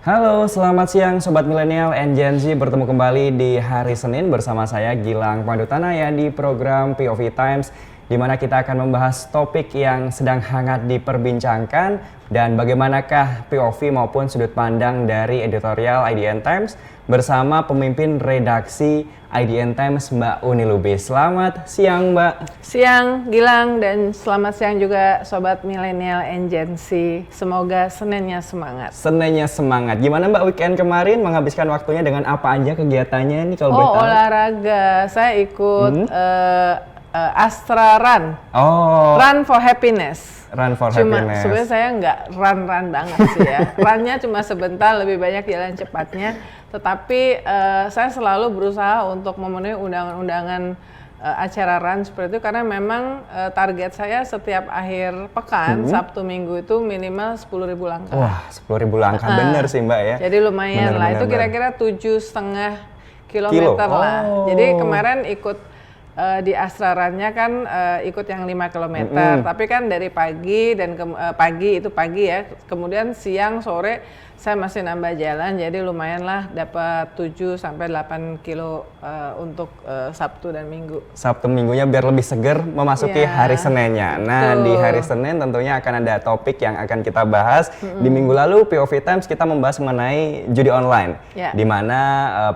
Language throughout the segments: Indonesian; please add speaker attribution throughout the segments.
Speaker 1: Halo, selamat siang Sobat Milenial and Gen Z, bertemu kembali di hari Senin bersama saya Gilang Pandutanaya di program POV Times, di mana kita akan membahas topik yang sedang hangat diperbincangkan dan bagaimanakah POV maupun sudut pandang dari editorial IDN Times bersama pemimpin redaksi IDN Times Mbak Uni Lubis. Selamat siang Mbak.
Speaker 2: Siang Gilang dan selamat siang juga Sobat Milenial and Gen Z. Semoga Seninnya semangat.
Speaker 1: Seninnya semangat. Gimana Mbak weekend kemarin menghabiskan waktunya dengan apa aja kegiatannya nih kalau boleh tahu?
Speaker 2: Olahraga. Saya ikut Astra Run.
Speaker 1: Oh.
Speaker 2: Run for Happiness.
Speaker 1: Run for
Speaker 2: Happiness.
Speaker 1: Happiness.
Speaker 2: Sebenarnya saya nggak run banget sih ya. Runnya cuma sebentar, lebih banyak jalan cepatnya. Tetapi saya selalu berusaha untuk memenuhi undangan-undangan acara run seperti itu karena memang target saya setiap akhir pekan Sabtu Minggu itu minimal 10.000 langkah.
Speaker 1: Wah, 10.000 langkah bener sih Mbak ya.
Speaker 2: Jadi lumayan lah. Itu kira-kira 7,5 kilometer lah. Jadi kemarin ikut di Astra Run-nya kan ikut yang 5 km. Tapi kan dari pagi dan pagi ya. Kemudian siang sore saya masih nambah jalan, jadi lumayan lah dapat 7 sampai 8 kilo untuk Sabtu dan Minggu.
Speaker 1: Sabtu Minggunya biar lebih seger memasuki hari Seninnya. Nah, di hari Senin tentunya akan ada topik yang akan kita bahas. Di minggu lalu POV Times kita membahas mengenai judi online, di mana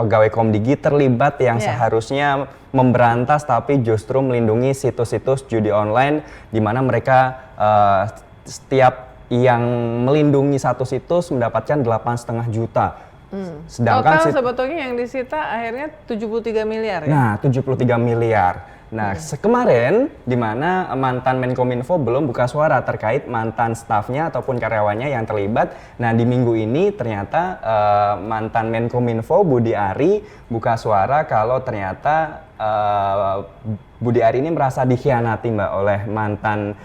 Speaker 1: pegawai Komdigi terlibat yang seharusnya memberantas tapi justru melindungi situs-situs judi online, di mana mereka setiap yang melindungi satu situs mendapatkan 8,5 juta.
Speaker 2: Sedangkan total sebetulnya yang disita akhirnya 73 miliar ya?
Speaker 1: Nah, 73 miliar. Nah, kemarin di mana mantan Menkominfo belum buka suara terkait mantan stafnya ataupun karyawannya yang terlibat. Nah, di minggu ini ternyata mantan Menkominfo Budi Ari buka suara kalau ternyata Budi Ari ini merasa dikhianati Mbak oleh mantan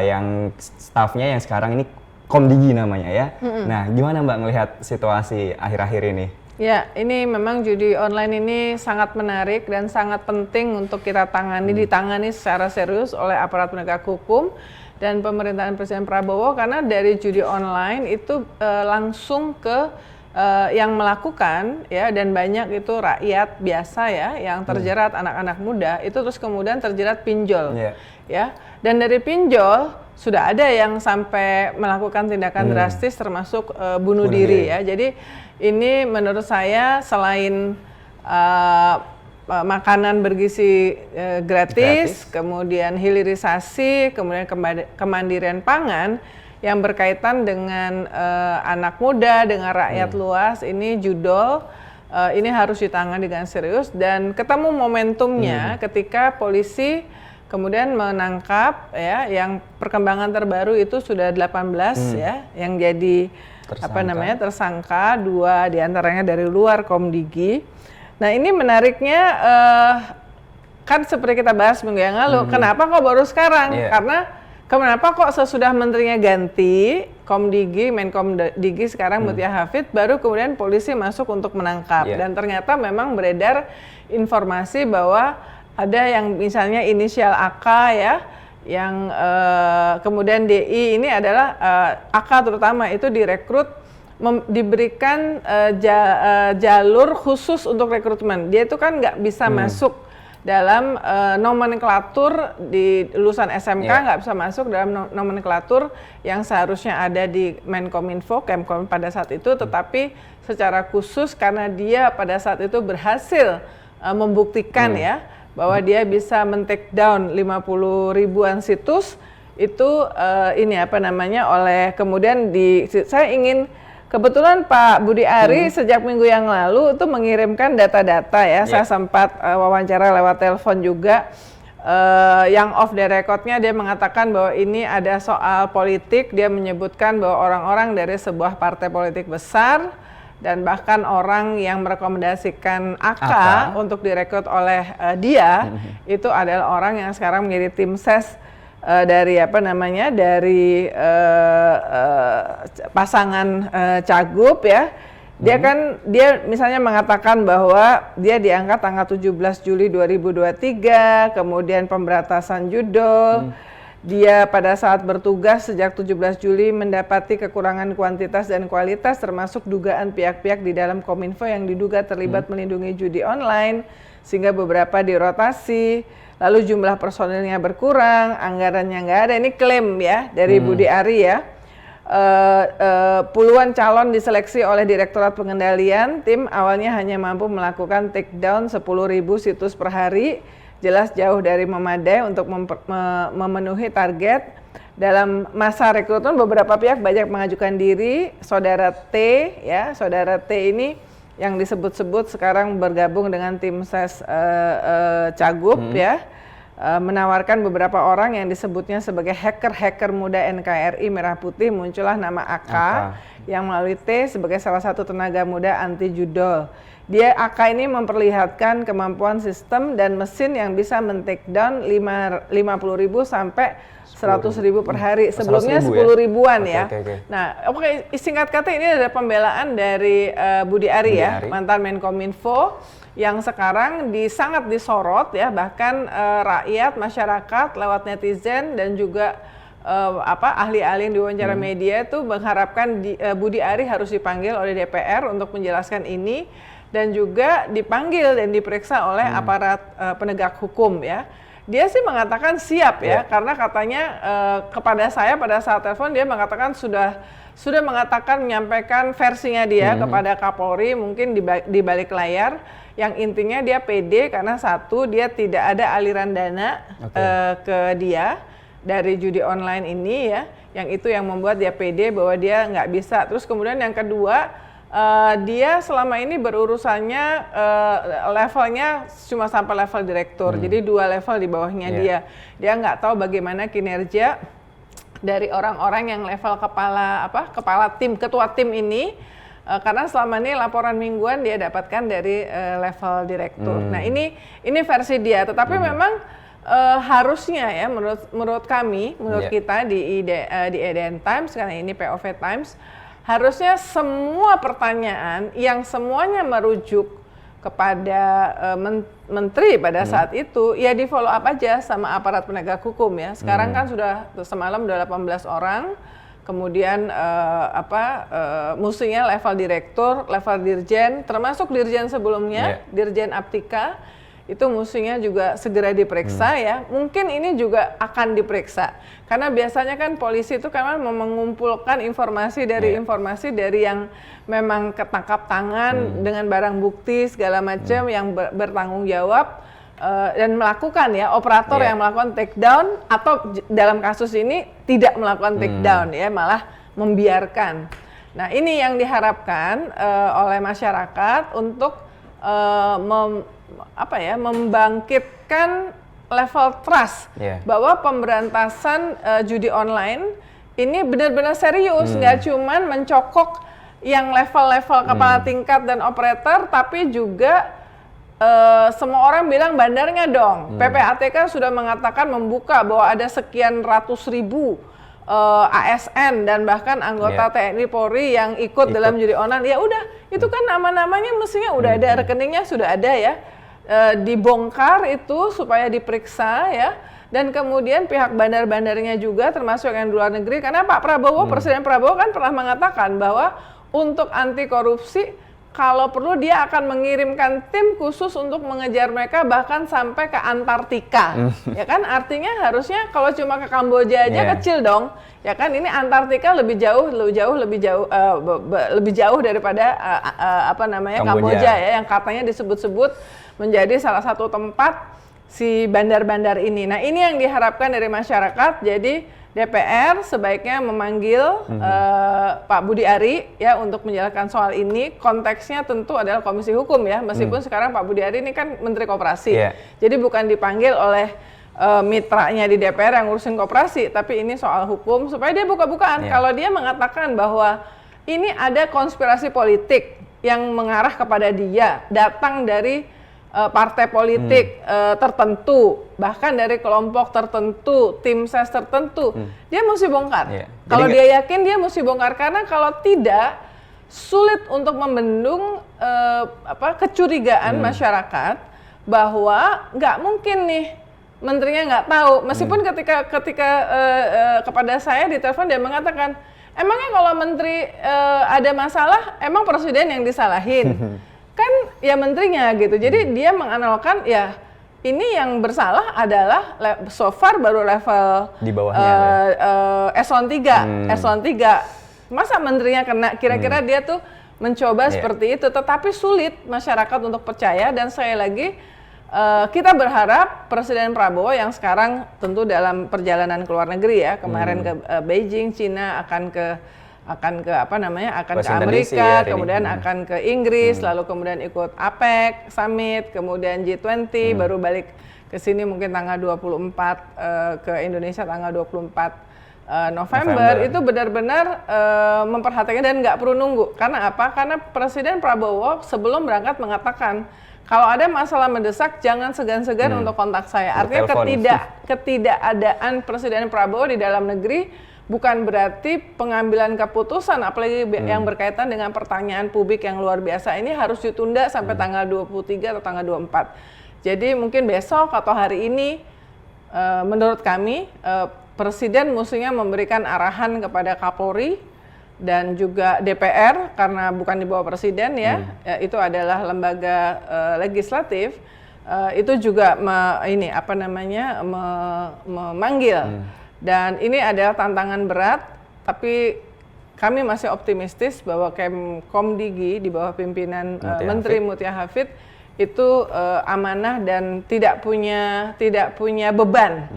Speaker 1: yang stafnya yang sekarang ini Komdigi namanya ya. Nah, gimana Mbak ngelihat situasi akhir-akhir ini?
Speaker 2: Ya, ini memang judi online ini sangat menarik dan sangat penting untuk kita ditangani secara serius oleh aparat penegak hukum dan pemerintahan Presiden Prabowo, karena dari judi online itu langsung ke yang melakukan ya, dan banyak itu rakyat biasa ya yang terjerat, anak-anak muda itu terus kemudian terjerat pinjol ya, dan dari pinjol sudah ada yang sampai melakukan tindakan drastis termasuk bunuh diri ya. Jadi ini menurut saya selain makanan bergizi gratis, kemudian hilirisasi, kemudian kemandirian pangan yang berkaitan dengan anak muda, dengan rakyat luas, ini judol, ini harus ditangani dengan serius dan ketemu momentumnya ketika polisi kemudian menangkap ya, yang perkembangan terbaru itu sudah 18 ya, yang jadi tersangka, 2 diantaranya dari luar Komdigi. Nah ini menariknya kan seperti kita bahas minggu yang lalu, kenapa kok baru sekarang? Karena kenapa kok sesudah menterinya ganti, Komdigi, Menkomdigi sekarang Mutia Hafid, baru kemudian polisi masuk untuk menangkap. Dan ternyata memang beredar informasi bahwa ada yang misalnya inisial AK ya, yang kemudian DI ini adalah AK terutama itu direkrut, diberikan jalur khusus untuk rekrutmen. Dia itu kan nggak bisa masuk dalam nomenklatur di lulusan SMK, nggak bisa masuk dalam nomenklatur yang seharusnya ada di Menkominfo, Kemkom pada saat itu, tetapi secara khusus karena dia pada saat itu berhasil membuktikan ya bahwa dia bisa men-take down 50 ribuan situs itu oleh kemudian saya ingin kebetulan Pak Budi Ari sejak minggu yang lalu itu mengirimkan data-data ya. Saya sempat wawancara lewat telepon juga, yang off the record-nya dia mengatakan bahwa ini ada soal politik. Dia menyebutkan bahwa orang-orang dari sebuah partai politik besar dan bahkan orang yang merekomendasikan AK untuk direkrut oleh dia itu adalah orang yang sekarang menjadi tim ses dari dari pasangan Cagup ya. Dia misalnya mengatakan bahwa dia diangkat tanggal 17 Juli 2023, kemudian pemberantasan judol. Dia pada saat bertugas sejak 17 Juli mendapati kekurangan kuantitas dan kualitas termasuk dugaan pihak-pihak di dalam Kominfo yang diduga terlibat melindungi judi online sehingga beberapa dirotasi, lalu jumlah personilnya berkurang, anggarannya nggak ada. Ini klaim ya dari Budi Ari ya. Puluhan calon diseleksi oleh Direktorat Pengendalian, tim awalnya hanya mampu melakukan take down 10.000 situs per hari. Jelas jauh dari memadai untuk memenuhi target. Dalam masa rekrutmen beberapa pihak banyak mengajukan diri. Saudara T ya, saudara T ini yang disebut-sebut sekarang bergabung dengan tim ses Cagup ya, menawarkan beberapa orang yang disebutnya sebagai hacker muda NKRI Merah Putih. Muncullah nama AK yang melalui T sebagai salah satu tenaga muda anti judol. Dia AK ini memperlihatkan kemampuan sistem dan mesin yang bisa men-take down 50.000 sampai 100.000 per hari. Sebelumnya 10 ribuan ya. Nah, singkat kata ini ada pembelaan dari Budi Ari ya, mantan Menkominfo yang sekarang sangat disorot ya, bahkan rakyat, masyarakat lewat netizen dan juga ahli-ahli yang diwawancara media itu mengharapkan Budi Ari harus dipanggil oleh DPR untuk menjelaskan ini dan juga dipanggil dan diperiksa oleh aparat penegak hukum ya. Dia sih mengatakan siap ya, karena katanya kepada saya pada saat telepon dia mengatakan sudah menyampaikan versinya dia kepada Kapolri, mungkin di balik layar, yang intinya dia pede karena satu, dia tidak ada aliran dana ke dia dari judi online ini ya, yang itu yang membuat dia pede bahwa dia nggak bisa. Terus kemudian yang kedua, dia selama ini berurusannya levelnya cuma sampai level direktur, jadi 2 level di bawahnya dia nggak tahu bagaimana kinerja dari orang-orang yang level kepala tim, ketua tim ini, karena selama ini laporan mingguan dia dapatkan dari level direktur. Nah ini versi dia, tetapi memang harusnya ya menurut kami, menurut kita di EDN Times, karena ini POV Times, harusnya semua pertanyaan yang semuanya merujuk kepada menteri pada saat itu ya di follow up aja sama aparat penegak hukum ya. Sekarang kan sudah semalam udah 18 orang, kemudian musuhnya level direktur, level dirjen, termasuk dirjen sebelumnya, Dirjen Aptika. Itu musuhnya juga segera diperiksa ya. Mungkin ini juga akan diperiksa. Karena biasanya kan polisi itu kan mengumpulkan informasi dari yang memang ketangkap tangan dengan barang bukti segala macam yang bertanggung jawab dan melakukan ya, operator yang melakukan take down atau dalam kasus ini tidak melakukan take down ya, malah membiarkan. Nah, ini yang diharapkan oleh masyarakat untuk membangkitkan level trust bahwa pemberantasan judi online ini benar-benar serius, nggak cuman mencokok yang level-level kepala tingkat dan operator, tapi juga semua orang bilang bandarnya dong. PPATK sudah mengatakan membuka bahwa ada sekian ratus ribu ASN dan bahkan anggota TNI Polri yang ikut dalam judi online. Ya udah, itu kan nama-namanya mestinya udah ada, rekeningnya sudah ada ya. Dibongkar itu supaya diperiksa ya, dan kemudian pihak bandar-bandarnya juga termasuk yang di luar negeri, karena Pak Prabowo, Presiden Prabowo kan pernah mengatakan bahwa untuk anti korupsi kalau perlu dia akan mengirimkan tim khusus untuk mengejar mereka bahkan sampai ke Antartika. Ya kan, artinya harusnya kalau cuma ke Kamboja aja kecil dong. Ya kan, ini Antartika lebih jauh daripada Kamboja ya, yang katanya disebut-sebut menjadi salah satu tempat si bandar-bandar ini. Nah, ini yang diharapkan dari masyarakat. Jadi DPR sebaiknya memanggil Pak Budi Ari ya untuk menjelaskan soal ini. Konteksnya tentu adalah Komisi Hukum ya, meskipun sekarang Pak Budi Ari ini kan Menteri Koperasi. Jadi bukan dipanggil oleh mitranya di DPR yang ngurusin koperasi, tapi ini soal hukum supaya dia buka-bukaan. Kalau dia mengatakan bahwa ini ada konspirasi politik yang mengarah kepada dia, datang dari partai politik tertentu, bahkan dari kelompok tertentu, tim ses tertentu, dia mesti bongkar. Kalau dia yakin dia mesti bongkar, karena kalau tidak sulit untuk membendung kecurigaan masyarakat bahwa nggak mungkin nih menterinya nggak tahu. Meskipun ketika kepada saya di telepon dia mengatakan, emangnya kalau menteri ada masalah, emang presiden yang disalahin? Kan ya menterinya gitu. Jadi dia menganalkan ya ini yang bersalah adalah so far baru level
Speaker 1: di bawahnya
Speaker 2: eselon 3. Eselon 3. Masa menterinya kena? Kira-kira dia tuh mencoba seperti itu, tetapi sulit masyarakat untuk percaya. Dan sekali lagi kita berharap Presiden Prabowo yang sekarang tentu dalam perjalanan ke luar negeri ya, kemarin ke Beijing, Cina, akan ke Amerika, kemudian akan ke Inggris, lalu kemudian ikut APEC Summit, kemudian G20, baru balik ke sini mungkin tanggal 24 ke Indonesia tanggal 24 November. Itu benar-benar memperhatikan dan nggak perlu nunggu. Karena apa? Karena Presiden Prabowo sebelum berangkat mengatakan kalau ada masalah mendesak jangan segan-segan untuk kontak saya. Artinya ketidakadaan Presiden Prabowo di dalam negeri bukan berarti pengambilan keputusan, apalagi yang berkaitan dengan pertanyaan publik yang luar biasa ini harus ditunda sampai tanggal 23 atau tanggal 24. Jadi mungkin besok atau hari ini, menurut kami, Presiden mestinya memberikan arahan kepada Kapolri dan juga DPR, karena bukan di bawah Presiden ya, itu adalah lembaga legislatif, itu juga memanggil. Dan ini adalah tantangan berat, tapi kami masih optimistis bahwa Kemkomdigi di bawah pimpinan Menteri Mutia Hafid itu amanah dan tidak punya beban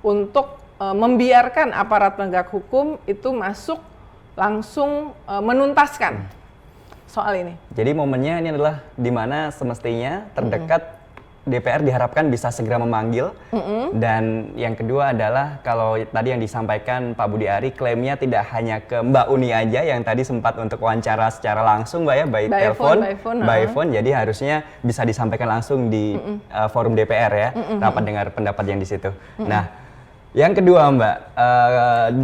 Speaker 2: untuk membiarkan aparat penegak hukum itu masuk langsung menuntaskan soal ini.
Speaker 1: Jadi momennya ini adalah di mana semestinya terdekat DPR diharapkan bisa segera memanggil, dan yang kedua adalah kalau tadi yang disampaikan Pak Budi Ari, klaimnya tidak hanya ke Mbak Uni aja yang tadi sempat untuk wawancara secara langsung Mbak ya, by phone, jadi harusnya bisa disampaikan langsung di forum DPR ya, rapat dengar pendapat yang di situ. Nah, yang kedua Mbak,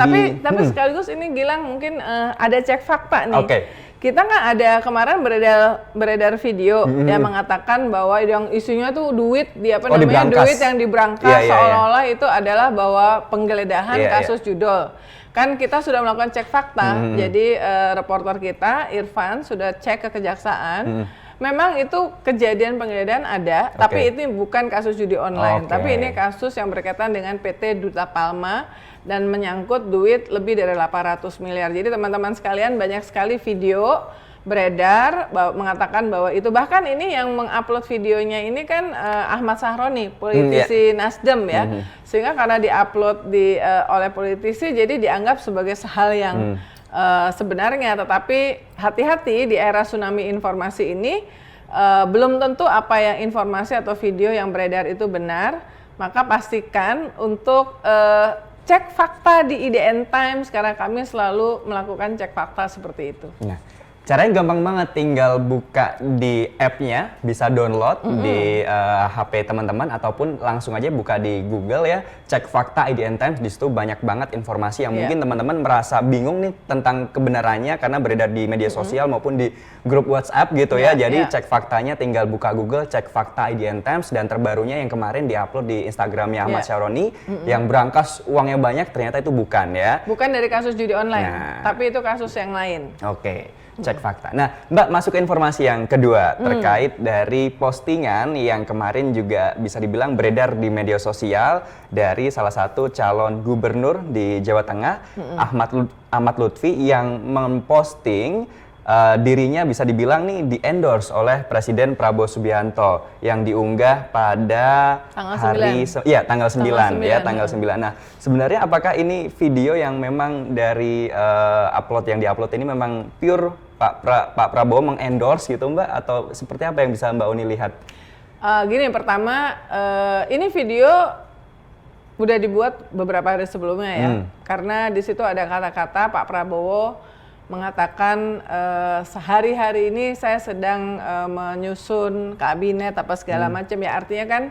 Speaker 2: tapi sekaligus ini Gilang mungkin ada cek fakta nih.
Speaker 1: Oke.
Speaker 2: Kita nggak ada kemarin beredar video yang mengatakan bahwa yang isunya tuh duit duit yang diberangkas seolah-olah itu adalah bahwa penggeledahan kasus judul. Kan kita sudah melakukan cek fakta. Jadi reporter kita Irfan sudah cek ke kejaksaan. Memang itu kejadian penggeledahan ada, tapi ini bukan kasus judi online, tapi ini kasus yang berkaitan dengan PT Duta Palma dan menyangkut duit lebih dari 800 miliar. Jadi teman-teman sekalian, banyak sekali video beredar mengatakan bahwa itu, bahkan ini yang mengupload videonya ini kan Ahmad Sahroni, politisi Nasdem ya. Sehingga karena diupload oleh politisi jadi dianggap sebagai hal yang sebenarnya, tetapi hati-hati di era tsunami informasi ini, belum tentu apa yang informasi atau video yang beredar itu benar, maka pastikan untuk cek fakta di IDN Times, karena kami selalu melakukan cek fakta seperti itu.
Speaker 1: Nah, caranya gampang banget, tinggal buka di app-nya, bisa download di HP teman-teman ataupun langsung aja buka di Google ya, cek fakta IDN Times. Di situ banyak banget informasi yang mungkin teman-teman merasa bingung nih tentang kebenarannya karena beredar di media sosial maupun di grup WhatsApp gitu ya. Jadi cek faktanya tinggal buka Google, cek fakta IDN Times, dan terbarunya yang kemarin diupload di Instagramnya Ahmad Sahroni yang berangkas uangnya banyak, ternyata itu bukan ya.
Speaker 2: Bukan dari kasus judi online, tapi itu kasus yang lain.
Speaker 1: Oke. Cek fakta. Nah, Mbak, masuk ke informasi yang kedua terkait dari postingan yang kemarin juga bisa dibilang beredar di media sosial dari salah satu calon gubernur di Jawa Tengah, Ahmad Lutfi, yang memposting dirinya bisa dibilang nih di-endorse oleh Presiden Prabowo Subianto yang diunggah pada tanggal 9 ya, tanggal 9. Nah, sebenarnya apakah ini video yang memang dari yang di-upload ini memang pure Pak Prabowo mengendorse gitu Mbak, atau seperti apa yang bisa Mbak Uni lihat?
Speaker 2: Gini, pertama ini video udah dibuat beberapa hari sebelumnya ya, karena di situ ada kata-kata Pak Prabowo mengatakan sehari-hari ini saya sedang menyusun kabinet apa segala macam ya, artinya kan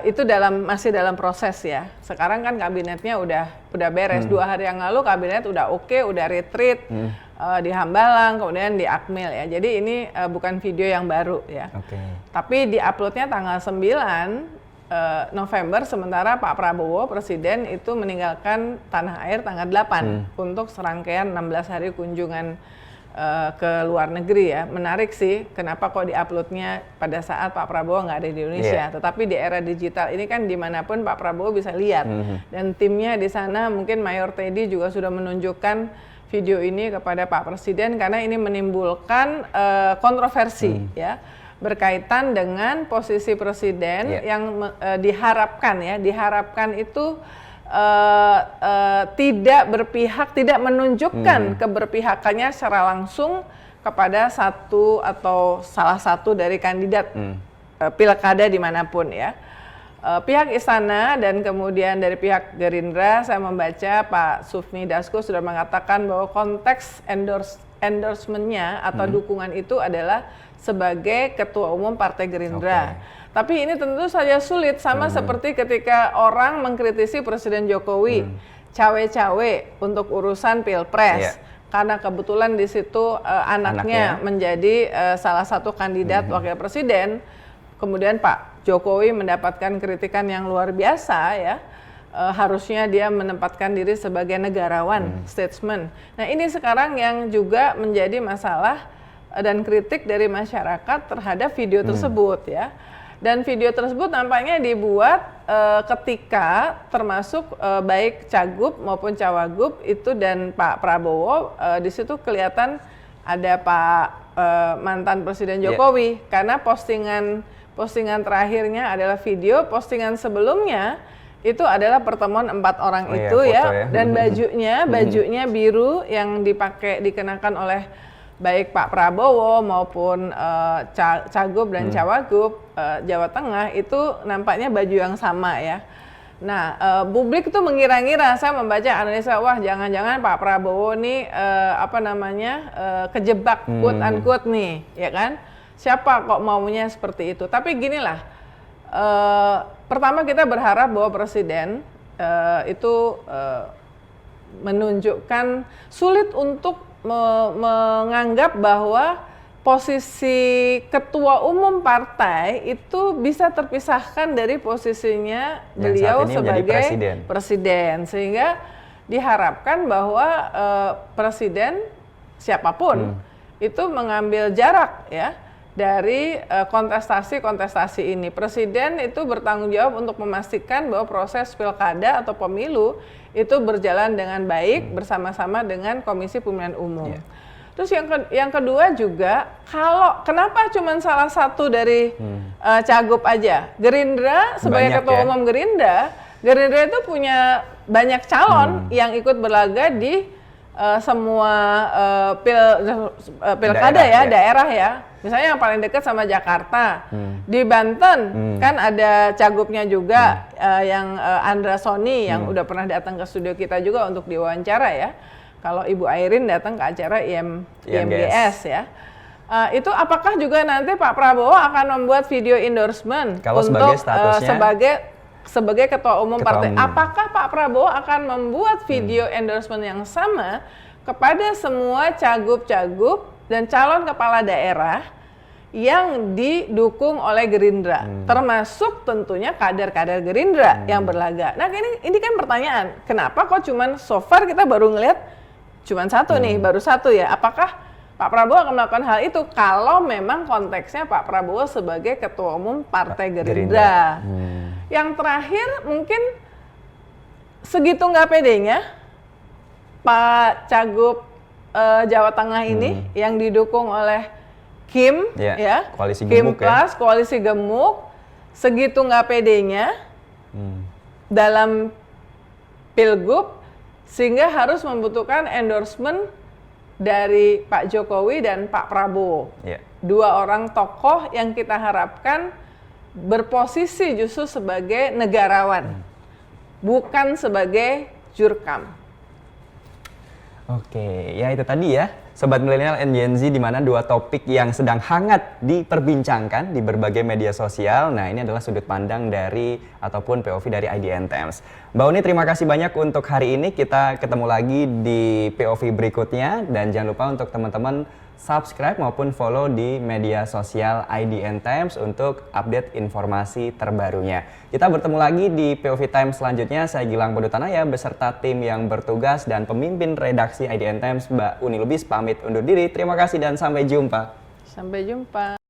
Speaker 2: itu masih dalam proses ya. Sekarang kan kabinetnya udah beres. 2 hari yang lalu kabinet udah udah retreat di Hambalang, kemudian di Akmil ya. Jadi ini bukan video yang baru ya. Tapi di uploadnya tanggal 9 November, sementara Pak Prabowo Presiden itu meninggalkan tanah air tanggal 8 untuk serangkaian 16 hari kunjungan ke luar negeri ya. Menarik sih, kenapa kok diuploadnya pada saat Pak Prabowo nggak ada di Indonesia. Tetapi di era digital ini kan dimanapun Pak Prabowo bisa lihat. Dan timnya di sana, mungkin Mayor Teddy juga sudah menunjukkan video ini kepada Pak Presiden karena ini menimbulkan kontroversi ya, berkaitan dengan posisi Presiden yang diharapkan itu tidak berpihak, tidak menunjukkan keberpihakannya secara langsung kepada satu atau salah satu dari kandidat pilkada dimanapun ya. Pihak istana dan kemudian dari pihak Gerindra, saya membaca Pak Sufmi Dasko sudah mengatakan bahwa konteks endorsement-nya atau dukungan itu adalah sebagai ketua umum Partai Gerindra. Tapi ini tentu saja sulit, sama seperti ketika orang mengkritisi Presiden Jokowi cawe-cawe untuk urusan Pilpres. Karena kebetulan di situ anaknya menjadi salah satu kandidat wakil presiden. Kemudian Pak Jokowi mendapatkan kritikan yang luar biasa ya. Harusnya dia menempatkan diri sebagai negarawan, statesman. Nah ini sekarang yang juga menjadi masalah dan kritik dari masyarakat terhadap video tersebut ya. Dan video tersebut nampaknya dibuat ketika termasuk baik Cagup maupun Cawagup itu dan Pak Prabowo di situ kelihatan ada Pak mantan Presiden Jokowi karena postingan terakhirnya adalah video, postingan sebelumnya itu adalah pertemuan 4 orang itu ya, dan bajunya biru yang dikenakan oleh baik Pak Prabowo maupun Cagup dan Cawagup Jawa Tengah itu nampaknya baju yang sama ya. Nah, publik itu mengira-ngira, saya membaca analisa, wah jangan-jangan Pak Prabowo nih kejebak quote unquote nih, ya kan? Siapa kok maunya seperti itu? Tapi ginilah, pertama kita berharap bahwa Presiden itu menunjukkan sulit untuk menganggap bahwa posisi ketua umum partai itu bisa terpisahkan dari posisinya beliau sebagai presiden. Sehingga diharapkan bahwa presiden siapapun itu mengambil jarak ya dari kontestasi ini. Presiden itu bertanggung jawab untuk memastikan bahwa proses pilkada atau pemilu itu berjalan dengan baik bersama-sama dengan Komisi Pemilihan Umum. Terus yang kedua juga, kenapa cuma salah satu dari Cagup aja? Gerindra sebagai ketua umum Gerindra itu punya banyak calon yang ikut berlaga di semua pilkada daerah ya. Misalnya yang paling dekat sama Jakarta, di Banten kan ada Cagupnya juga yang Andra Soni yang udah pernah datang ke studio kita juga untuk diwawancara ya. Kalau Ibu Airin datang ke acara IMGS ya. Itu apakah juga nanti Pak Prabowo akan membuat video endorsement untuk sebagai ketua umum partai? Apakah Pak Prabowo akan membuat video endorsement yang sama kepada semua cagup-cagup dan calon kepala daerah yang didukung oleh Gerindra, termasuk tentunya kader-kader Gerindra yang berlaga. Nah ini kan pertanyaan, kenapa kok cuman so far kita baru ngelihat cuman satu nih, baru satu ya? Apakah Pak Prabowo akan melakukan hal itu kalau memang konteksnya Pak Prabowo sebagai ketua umum Partai Gerindra? Yang terakhir mungkin segitu nggak pedenya Pak Cagup Jawa Tengah ini yang didukung oleh Kim,
Speaker 1: koalisi
Speaker 2: Kim
Speaker 1: gemuk
Speaker 2: Plus, koalisi gemuk, segitu nggak pedenya dalam Pilgub, sehingga harus membutuhkan endorsement dari Pak Jokowi dan Pak Prabowo. Dua orang tokoh yang kita harapkan berposisi justru sebagai negarawan, bukan sebagai jurkam.
Speaker 1: Oke, ya itu tadi ya, Sobat Milenial and Gen Z, di mana dua topik yang sedang hangat diperbincangkan di berbagai media sosial. Nah, ini adalah sudut pandang dari ataupun POV dari IDN Times. Mbak Uni, terima kasih banyak untuk hari ini. Kita ketemu lagi di POV berikutnya, dan jangan lupa untuk teman-teman subscribe maupun follow di media sosial IDN Times untuk update informasi terbarunya. Kita bertemu lagi di POV Times selanjutnya. Saya Gilang Podutanaya beserta tim yang bertugas dan pemimpin redaksi IDN Times Mbak Uni Lubis pamit undur diri. Terima kasih dan sampai jumpa.
Speaker 2: Sampai jumpa.